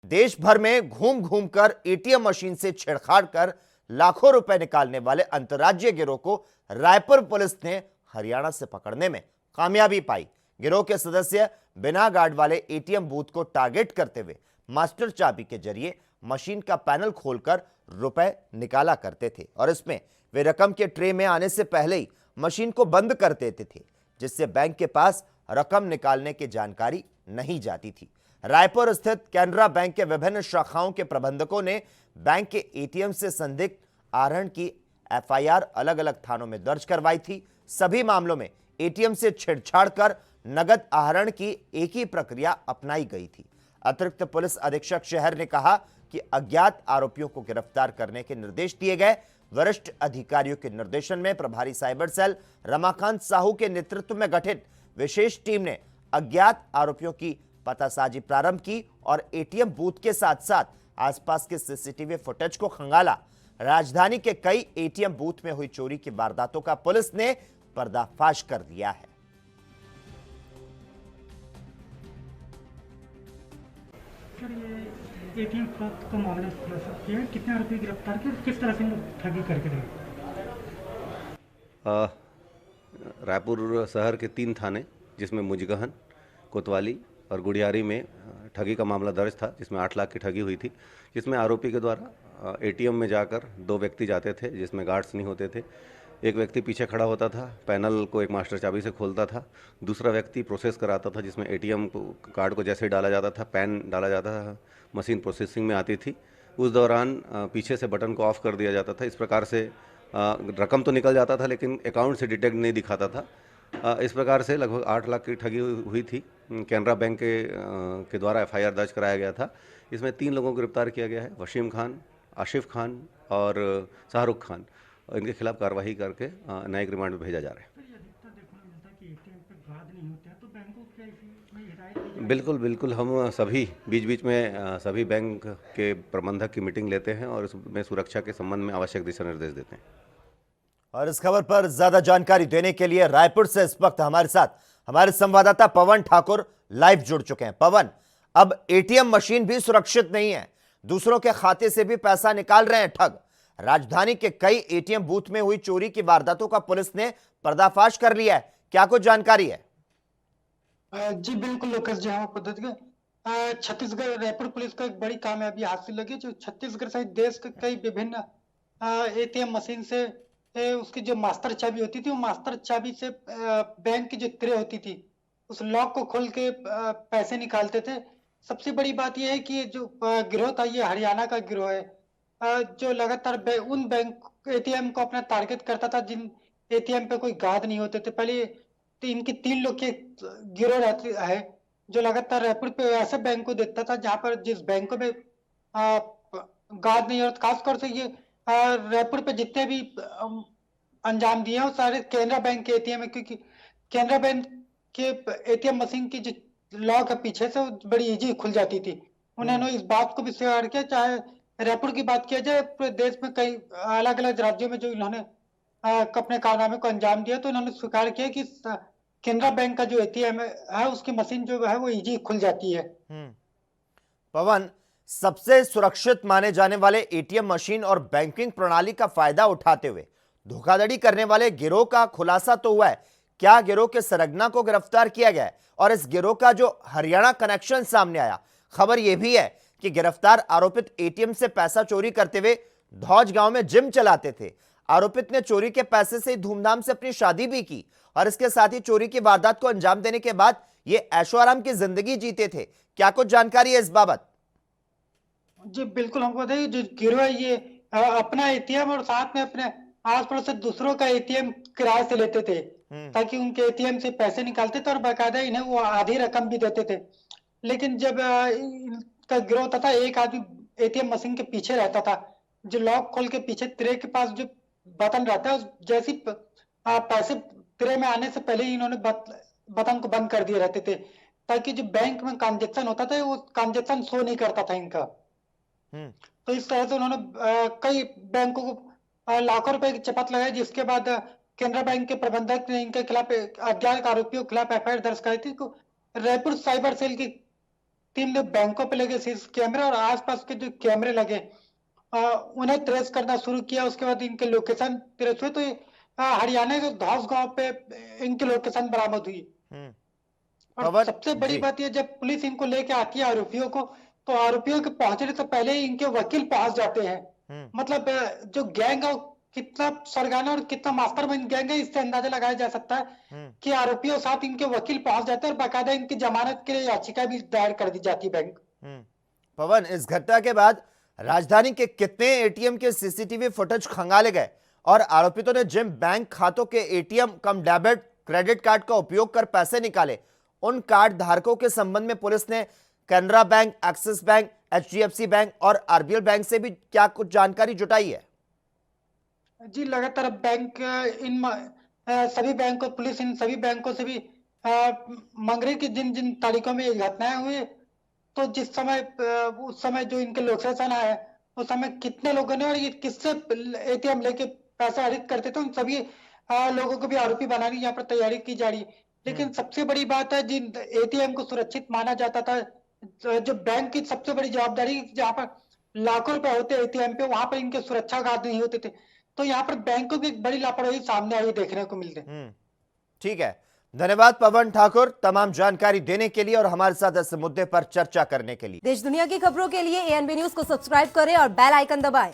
देश भर में घूम घूम कर एटीएम मशीन से छेड़छाड़ कर लाखों रुपए निकालने वाले अंतर्राज्यीय गिरोह को रायपुर पुलिस ने हरियाणा से पकड़ने में कामयाबी पाई। गिरोह के सदस्य बिना गार्ड वाले एटीएम बूथ को टारगेट करते हुए मास्टर चाबी के जरिए मशीन का पैनल खोलकर रुपए निकाला करते थे और इसमें वे रकम के ट्रे में आने से पहले ही मशीन को बंद कर देते थे, जिससे बैंक के पास रकम निकालने की जानकारी नहीं जाती थी। रायपुर स्थित कैनरा बैंक के विभिन्न शाखाओं के प्रबंधकों ने बैंक के एटीएम से संदिग्ध आहरण की एफआईआर अलग अलग थानों में दर्ज करवाई थी। सभी मामलों में एटीएम से छेड़छाड़ कर नगद आहरण की एक ही प्रक्रिया अपनाई गई थी। अतिरिक्त पुलिस अधीक्षक शहर ने कहा कि अज्ञात आरोपियों को गिरफ्तार करने के निर्देश दिए गए। वरिष्ठ अधिकारियों के निर्देशन में प्रभारी साइबर सेल रमाकांत साहू के नेतृत्व में गठित विशेष टीम ने अज्ञात आरोपियों की पतासाजी प्रारंभ की और एटीएम बूथ के साथ साथ आसपास के सीसीटीवी फुटेज को खंगाला। राजधानी के कई एटीएम बूथ में हुई चोरी की वारदातों का पुलिस ने पर्दाफाश कर दिया है। सर, ये एटीएम फ्रॉड का मामला खुला सकती है, कितने आरोपी गिरफ्तार किए, किस तरह से ठगी करके रहे? रायपुर शहर के 3 थाने जिसमें मुजगहन, कोतवाली और गुड़ियारी में ठगी का मामला दर्ज था, जिसमें 8 लाख की ठगी हुई थी। जिसमें आरोपी के द्वारा एटीएम में जाकर 2 व्यक्ति जाते थे जिसमें गार्ड्स नहीं होते थे। एक व्यक्ति पीछे खड़ा होता था, पैनल को एक मास्टर चाबी से खोलता था। दूसरा व्यक्ति प्रोसेस कराता था, जिसमें एटीएम कार्ड को जैसे ही डाला जाता था, पैन डाला जाता था, मशीन प्रोसेसिंग में आती थी। उस दौरान पीछे से बटन को ऑफ कर दिया जाता था। इस प्रकार से रकम तो निकल जाता था लेकिन अकाउंट से डिटेक्ट नहीं दिखाता था। इस प्रकार से लगभग 8 लाख की ठगी हुई थी। कैनरा बैंक के द्वारा एफआईआर दर्ज कराया गया था। इसमें 3 लोगों को गिरफ्तार किया गया है, वसीम खान, आशिफ खान और शाहरुख खान। इनके खिलाफ कार्रवाई करके न्यायिक रिमांड में भेजा जा रहा है। बिल्कुल हम सभी बीच में सभी बैंक के प्रबंधक की मीटिंग लेते हैं और उसमें सुरक्षा के संबंध में आवश्यक दिशा निर्देश देते हैं। और इस खबर पर ज्यादा जानकारी देने के लिए रायपुर से इस वक्त हमारे साथ हमारे संवाददाता पवन ठाकुर लाइव जुड़ चुके हैं। पवन, अब एटीएम मशीन भी सुरक्षित नहीं है, दूसरों के खाते से भी पैसा निकाल रहे हैं ठग। राजधानी के कई एटीएम बूथ में हुई चोरी की वारदातों का पुलिस ने पर्दाफाश कर लिया है, क्या कुछ जानकारी है? जी बिल्कुल लोकेश जी, हाँ पद्धति के छत्तीसगढ़ रायपुर पुलिस को एक बड़ी कामयाबी हासिल लगी, जो छत्तीसगढ़ सहित देश के कई विभिन्न एटीएम मशीन से उसकी जो मास्टर चाबी होती थी, वो मास्टर चाबी से बैंक की जो ट्रे होती थी उस लॉक को खोल के पैसे निकालते थे। सबसे बड़ी बात यह है कि ये जो गिरोह था, ये हरियाणा का गिरोह है, जो लगातार उन बैंक एटीएम को अपना टारगेट करता था जिन एटीएम पे कोई गार्ड नहीं होते थे। पहले तो इनकी 3 लोग के गिरोह रहती है जो लगातार रायपुर पे ऐसे बैंक को देखता था जहां पर जिस बैंकों में गार्ड नहीं होता। खासकर से ये रायपुर पे जितने भी अंजाम दिए हैं वो सारे कैनरा बैंक के एटीएम है, क्योंकि कैनरा बैंक के एटीएम मशीन की जो लॉक है पीछे से वो बड़ी इजी खुल जाती थी। उन्होंने इस बात को भी स्वीकार किया। चाहे रायपुर की बात किया जाए, पूरे देश में कई अलग अलग राज्यों में जो इन्होंने अपने कारनामे को अंजाम दिया, तो इन्होंने स्वीकार किया कि कैनरा बैंक का जो एटीएम है उसकी मशीन जो है वो इजी खुल जाती है। पवन, सबसे सुरक्षित माने जाने वाले एटीएम मशीन और बैंकिंग प्रणाली का फायदा उठाते हुए धोखाधड़ी करने वाले गिरोह का खुलासा तो हुआ है, क्या गिरोह के सरगना को गिरफ्तार किया गया है? और इस गिरोह का जो हरियाणा कनेक्शन सामने आया, खबर यह भी है कि गिरफ्तार आरोपित एटीएम से पैसा चोरी करते हुए धौज गांव में जिम चलाते थे। आरोपित ने चोरी के पैसे से धूमधाम से अपनी शादी भी की और इसके साथ ही चोरी की वारदात को अंजाम देने के बाद ये ऐशो आराम की जिंदगी जीते थे। क्या कुछ जानकारी है इस बाबत? जी बिल्कुल, हमको बताइए, जो गिरोह है ये अपना एटीएम और साथ में अपने आस पड़ोस से दूसरों का एटीएम किराए से लेते थे ताकि उनके एटीएम से पैसे निकालते थे और बाकायदा इन्हें वो आधी रकम भी देते थे। लेकिन जब इनका गिरोह होता था, एक आदमी एटीएम मशीन के पीछे रहता था, जो लॉक खोल के पीछे ट्रे के पास जो बटन रहता है, जैसी पैसे ट्रे में आने से पहले ही इन्होंने बटन को बंद कर दिए रहते थे ताकि जो बैंक में ट्रांजेक्शन होता था वो ट्रांजेक्शन शो नहीं करता था इनका। तो इस तरह से उन्होंने कई बैंकों को लाखों रुपए की चपत लगाई, जिसके बाद कैनरा बैंक के प्रबंधक ने इनके खिलाफ अज्ञात आरोपियों के खिलाफ एफआईआर दर्ज कराई थी। रायपुर साइबर सेल की 3 बैंकों पे लगे सीसी कैमरे और आसपास के जो कैमरे लगे उन्हें ट्रेस करना शुरू किया। उसके बाद इनके लोकेशन ट्रेस हुए तो हरियाणा के धौस गांव पे इनकी लोकेशन बरामद हुई। हम्म। और पवन सबसे बड़ी जी। बात यह, जब पुलिस इनको लेके आती है आरोपियों को, तो आरोपियों के पहुंचने से पहले ही इनके वकील पहुंच जाते हैं। मतलब जो गैंग है वो कितना सरगना और कितना मास्टरमाइंड गैंग है, इससे अंदाजा लगाया जा सकता है कि आरोपियों के साथ इनके वकील पहुंच जाते हैं और बाकायदा इनकी जमानत के लिए याचिका भी दायर कर दी जाती है बैंक। पवन, इस घटना के बाद राजधानी के कितने एटीएम के सीसीटीवी फुटेज खंगाले गए और आरोपितों ने जिन बैंक खातों के एटीएम कम डेबिट क्रेडिट कार्ड का उपयोग कर पैसे निकाले, उन कार्ड धारकों के संबंध में पुलिस ने Canara bank, axis bank, HDFC bank और आरबीएल बैंक से भी क्या कुछ जानकारी जुटाई है? जी, लगातार बैंक सभी बैंकों, पुलिस इन सभी बैंकों से भी मांग रही कि जिन जिन तारीखों में ये घटनाएं हुई, तो जिस समय उस समय जो इनके लोकेशन है उस समय कितने लोगों ने और ये किससे एटीएम लेके पैसा हरित करते थे, उन सभी लोगों को भी आरोपी बनाने की यहाँ पर तैयारी की जा रही है। लेकिन सबसे बड़ी बात है, जिन एटीएम को सुरक्षित माना जाता था, जो बैंक की सबसे बड़ी जवाबदारी, जहाँ पर लाखों रुपए होते एटीएम पे, वहां पर इनके सुरक्षा गार्ड नहीं होते थे। तो यहाँ पर बैंकों की एक बड़ी लापरवाही सामने आई देखने को मिलती है। ठीक है, धन्यवाद पवन ठाकुर तमाम जानकारी देने के लिए और हमारे साथ इस मुद्दे पर चर्चा करने के लिए। देश दुनिया की खबरों के लिए एएनबी न्यूज को सब्सक्राइब करें और बेल आइकन दबाएं।